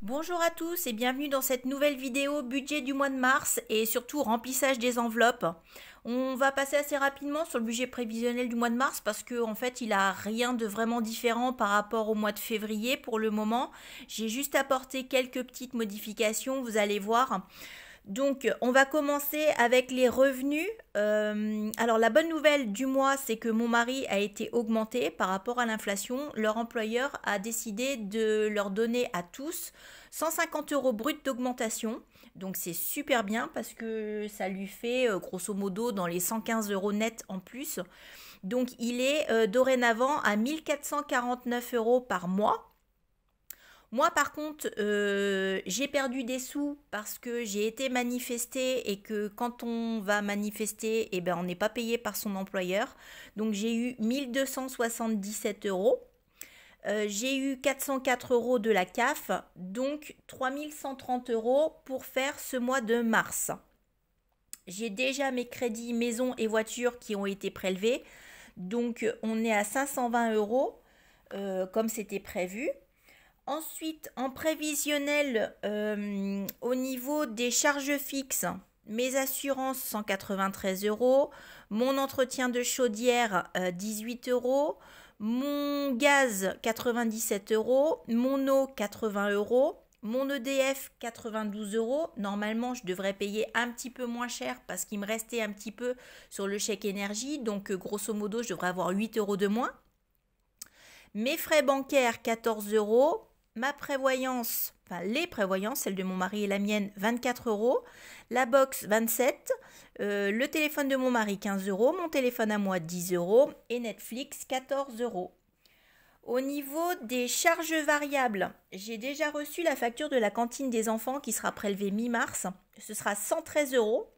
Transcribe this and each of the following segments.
Bonjour à tous et bienvenue dans cette nouvelle vidéo budget du mois de mars et surtout remplissage des enveloppes. On va passer assez rapidement sur le budget prévisionnel du mois de mars parce que en fait il a rien de vraiment différent par rapport au mois de février pour le moment. J'ai juste apporté quelques petites modifications, vous allez voir. Donc, on va commencer avec les revenus. Alors, la bonne nouvelle du mois, c'est que mon mari a été augmenté par rapport à l'inflation. Leur employeur a décidé de leur donner à tous 150 euros brut d'augmentation. Donc, c'est super bien parce que ça lui fait grosso modo dans les 115 euros net en plus. Donc, il est dorénavant à 1449 euros par mois. Moi, par contre, j'ai perdu des sous parce que j'ai été manifestée et que quand on va manifester, eh ben, on n'est pas payé par son employeur. Donc, j'ai eu 1277 euros. J'ai eu 404 euros de la CAF, donc 3130 euros pour faire ce mois de mars. J'ai déjà mes crédits maison et voiture qui ont été prélevés. Donc, on est à 520 euros comme c'était prévu. Ensuite, en prévisionnel, au niveau des charges fixes, mes assurances 193 euros, mon entretien de chaudière 18 euros, mon gaz 97 euros, mon eau 80 euros, mon EDF 92 euros. Normalement, je devrais payer un petit peu moins cher parce qu'il me restait un petit peu sur le chèque énergie. Donc, grosso modo, je devrais avoir 8 euros de moins. Mes frais bancaires 14 euros. Ma prévoyance, enfin les prévoyances, celle de mon mari et la mienne, 24 euros. La box, 27. Le téléphone de mon mari, 15 euros. Mon téléphone à moi, 10 euros. Et Netflix, 14 euros. Au niveau des charges variables, j'ai déjà reçu la facture de la cantine des enfants qui sera prélevée mi-mars. Ce sera 113 euros.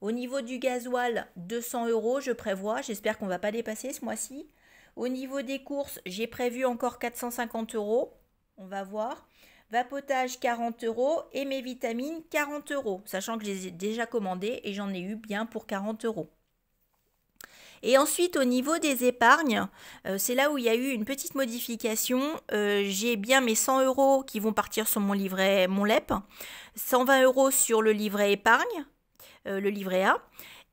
Au niveau du gasoil, 200 euros, je prévois. J'espère qu'on ne va pas dépasser ce mois-ci. Au niveau des courses, j'ai prévu encore 450 euros. On va voir. Vapotage 40 euros et mes vitamines 40 euros. Sachant que je les ai déjà commandées et j'en ai eu bien pour 40 euros. Et ensuite, au niveau des épargnes, c'est là où il y a eu une petite modification. J'ai bien mes 100 euros qui vont partir sur mon livret, mon LEP. 120 euros sur le livret épargne, le livret A.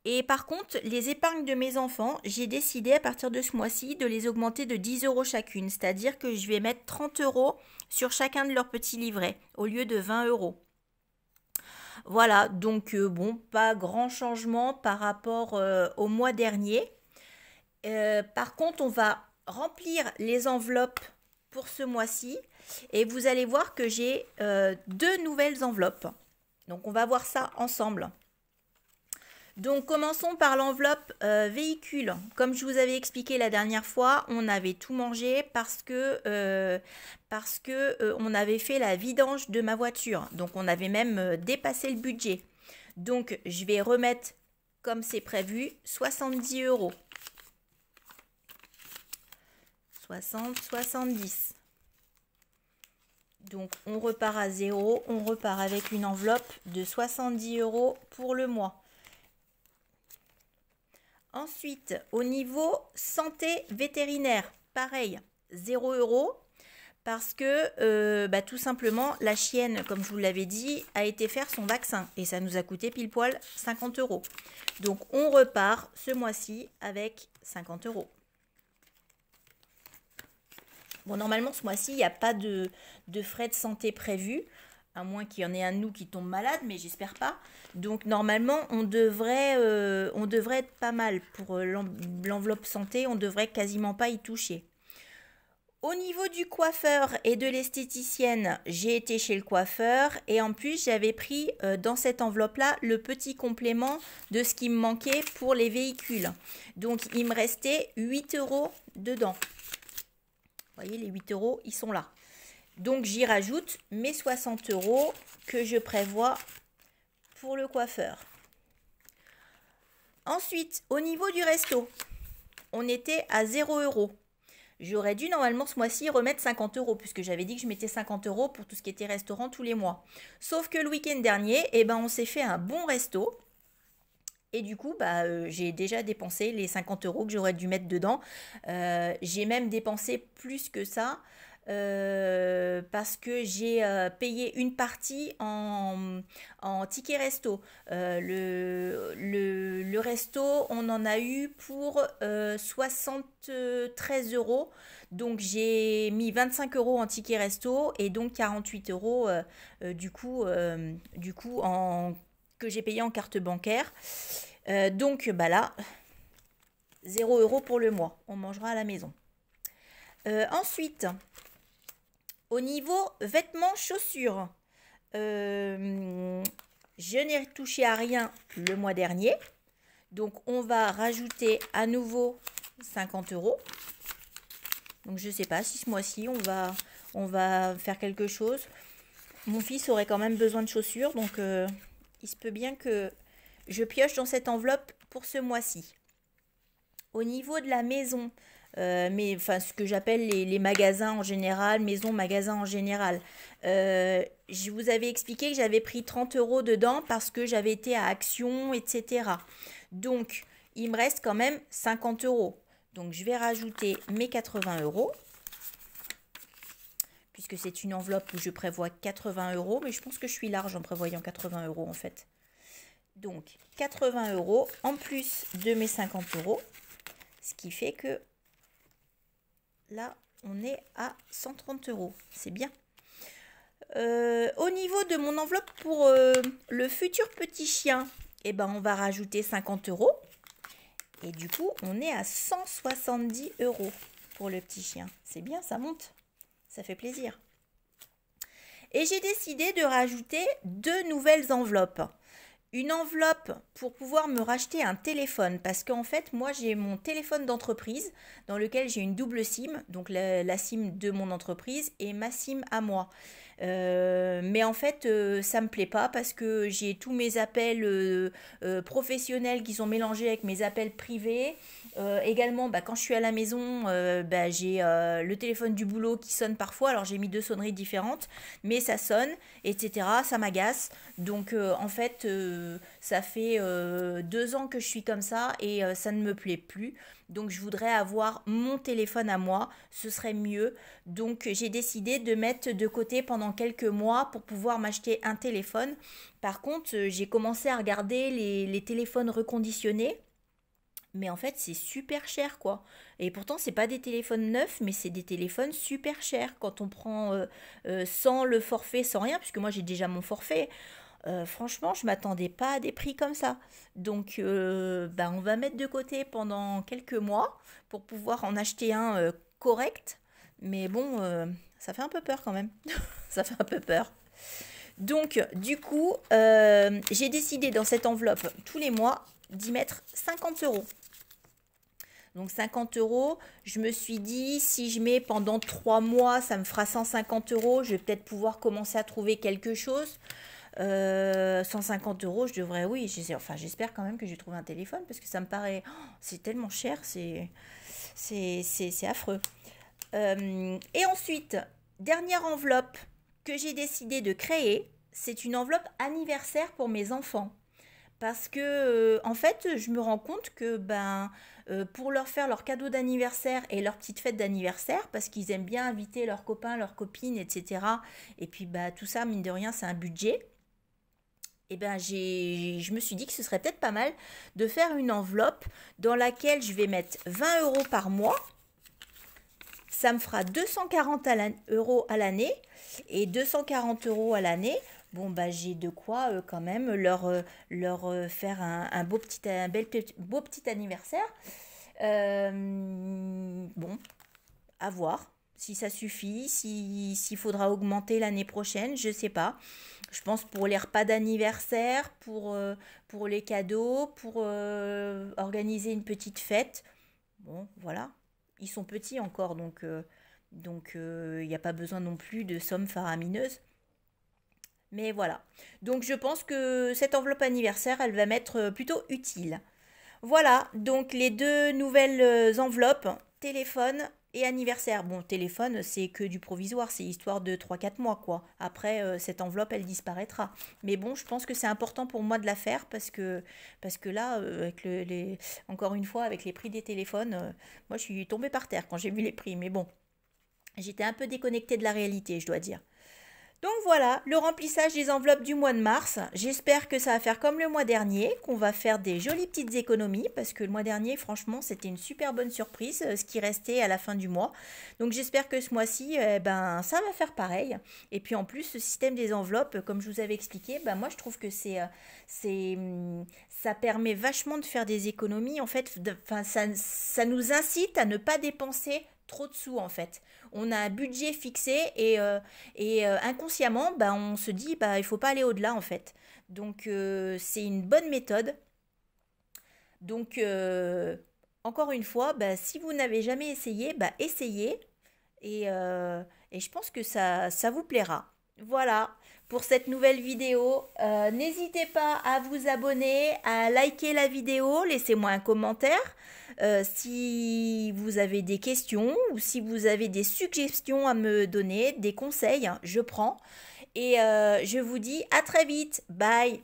Et par contre, les épargnes de mes enfants, j'ai décidé à partir de ce mois-ci de les augmenter de 10 euros chacune. C'est-à-dire que je vais mettre 30 euros sur chacun de leurs petits livrets au lieu de 20 euros. Voilà, donc bon, pas grand changement par rapport au mois dernier. Par contre, on va remplir les enveloppes pour ce mois-ci et vous allez voir que j'ai deux nouvelles enveloppes. Donc on va voir ça ensemble. Donc commençons par l'enveloppe véhicule. Comme je vous avais expliqué la dernière fois, on avait tout mangé parce que on avait fait la vidange de ma voiture. Donc on avait même dépassé le budget. Donc je vais remettre comme c'est prévu 70 euros. 60, 70. Donc on repart à zéro, on repart avec une enveloppe de 70 euros pour le mois. Ensuite, au niveau santé vétérinaire, pareil, 0 euros. Parce que tout simplement, la chienne, comme je vous l'avais dit, a été faire son vaccin. Et ça nous a coûté pile poil 50 euros. Donc on repart ce mois-ci avec 50 euros. Bon, normalement, ce mois-ci, il n'y a pas de frais de santé prévus, à moins qu'il y en ait un de nous qui tombe malade, mais j'espère pas. Donc, normalement, on devrait être pas mal pour l'enveloppe santé, on devrait quasiment pas y toucher. Au niveau du coiffeur et de l'esthéticienne, j'ai été chez le coiffeur et en plus, j'avais pris dans cette enveloppe-là le petit complément de ce qui me manquait pour les véhicules. Donc, il me restait 8 euros dedans. Vous voyez, les 8 euros, ils sont là. Donc, j'y rajoute mes 60 euros que je prévois pour le coiffeur. Ensuite, au niveau du resto, on était à 0 euros. J'aurais dû normalement ce mois-ci remettre 50 euros puisque j'avais dit que je mettais 50 euros pour tout ce qui était restaurant tous les mois. Sauf que le week-end dernier, on s'est fait un bon resto. Et du coup, j'ai déjà dépensé les 50 euros que j'aurais dû mettre dedans. J'ai même dépensé plus que ça parce parce que j'ai payé une partie en ticket resto. Le resto, on en a eu pour 73 euros. Donc j'ai mis 25 euros en ticket resto et donc 48 euros que j'ai payé en carte bancaire. Donc bah là, 0 euros pour le mois. On mangera à la maison. Ensuite, au niveau vêtements, chaussures, je n'ai touché à rien le mois dernier. Donc, on va rajouter à nouveau 50 euros. Donc, je ne sais pas si ce mois-ci, on va faire quelque chose. Mon fils aurait quand même besoin de chaussures. Donc, il se peut bien que je pioche dans cette enveloppe pour ce mois-ci. Au niveau de la maison, ce que j'appelle les magasins en général, maison, magasin en général. Je vous avais expliqué que j'avais pris 30 euros dedans parce que j'avais été à Action, etc. Donc, il me reste quand même 50 euros. Donc, je vais rajouter mes 80 euros. Puisque c'est une enveloppe où je prévois 80 euros. Mais je pense que je suis large en prévoyant 80 euros en fait. Donc, 80 euros en plus de mes 50 euros. Ce qui fait que là, on est à 130 euros. C'est bien. Au niveau de mon enveloppe pour le futur petit chien, eh ben, on va rajouter 50 euros. Et du coup, on est à 170 euros pour le petit chien. C'est bien, ça monte. Ça fait plaisir. Et j'ai décidé de rajouter 2 nouvelles enveloppes. Une enveloppe pour pouvoir me racheter un téléphone parce qu'en fait moi j'ai mon téléphone d'entreprise dans lequel j'ai une double SIM, donc la SIM de mon entreprise et ma SIM à moi. Mais en fait ça me plaît pas parce que j'ai tous mes appels professionnels qui sont mélangés avec mes appels privés. Également quand je suis à la maison j'ai le téléphone du boulot qui sonne parfois, alors j'ai mis 2 sonneries différentes mais ça sonne, etc. Ça m'agace. Donc en fait ça fait 2 ans que je suis comme ça et ça ne me plaît plus. Donc je voudrais avoir mon téléphone à moi, ce serait mieux. Donc j'ai décidé de mettre de côté pendant quelques mois pour pouvoir m'acheter un téléphone. Par contre, j'ai commencé à regarder les téléphones reconditionnés. Mais en fait, c'est super cher, quoi. Et pourtant, c'est pas des téléphones neufs, mais c'est des téléphones super chers. Quand on prend sans le forfait, sans rien, puisque moi, j'ai déjà mon forfait. Franchement, je m'attendais pas à des prix comme ça. Donc, on va mettre de côté pendant quelques mois pour pouvoir en acheter un correct. Mais bon, ça fait un peu peur quand même. Ça fait un peu peur. Donc, du coup, j'ai décidé dans cette enveloppe tous les mois d'y mettre 50 euros. Donc 50 euros, je me suis dit, si je mets pendant 3 mois, ça me fera 150 euros. Je vais peut-être pouvoir commencer à trouver quelque chose. 150 euros, je devrais, oui, j'espère quand même que j'ai trouvé un téléphone parce que ça me paraît, c'est tellement cher, c'est affreux. Et ensuite, dernière enveloppe que j'ai décidé de créer, c'est une enveloppe anniversaire pour mes enfants. Parce que, en fait, je me rends compte que pour leur faire leur cadeau d'anniversaire et leur petite fête d'anniversaire, parce qu'ils aiment bien inviter leurs copains, leurs copines, etc. Et puis, tout ça, mine de rien, c'est un budget. Et je me suis dit que ce serait peut-être pas mal de faire une enveloppe dans laquelle je vais mettre 20 euros par mois. Ça me fera 240 euros à l'année. Et 240 euros à l'année, bon, j'ai de quoi quand même leur faire un beau petit anniversaire. Bon, à voir si ça suffit, s'il faudra augmenter l'année prochaine, je sais pas. Je pense pour les repas d'anniversaire, pour les cadeaux, pour organiser une petite fête. Bon, voilà. Ils sont petits encore, donc il n'y a pas besoin non plus de sommes faramineuses. Mais voilà. Donc je pense que cette enveloppe anniversaire, elle va m'être plutôt utile. Voilà, donc les 2 nouvelles enveloppes, téléphone et anniversaire. Bon, téléphone, c'est que du provisoire, c'est histoire de 3-4 mois, quoi. Après, cette enveloppe, elle disparaîtra. Mais bon, je pense que c'est important pour moi de la faire parce que là, avec encore une fois, avec les prix des téléphones, moi, je suis tombée par terre quand j'ai vu les prix. Mais bon, j'étais un peu déconnectée de la réalité, je dois dire. Donc voilà, le remplissage des enveloppes du mois de mars. J'espère que ça va faire comme le mois dernier, qu'on va faire des jolies petites économies, parce que le mois dernier, franchement, c'était une super bonne surprise, ce qui restait à la fin du mois. Donc j'espère que ce mois-ci, ça va faire pareil. Et puis en plus, ce système des enveloppes, comme je vous avais expliqué, moi je trouve que ça permet vachement de faire des économies. En fait, ça nous incite à ne pas dépenser trop de sous en fait. On a un budget fixé et inconsciemment, on se dit il faut pas aller au-delà en fait. Donc c'est une bonne méthode. Donc encore une fois, si vous n'avez jamais essayé, essayez et je pense que ça vous plaira. Voilà pour cette nouvelle vidéo. N'hésitez pas à vous abonner, à liker la vidéo, laissez-moi un commentaire. Si vous avez des questions ou si vous avez des suggestions à me donner, des conseils, je prends. Et je vous dis à très vite. Bye!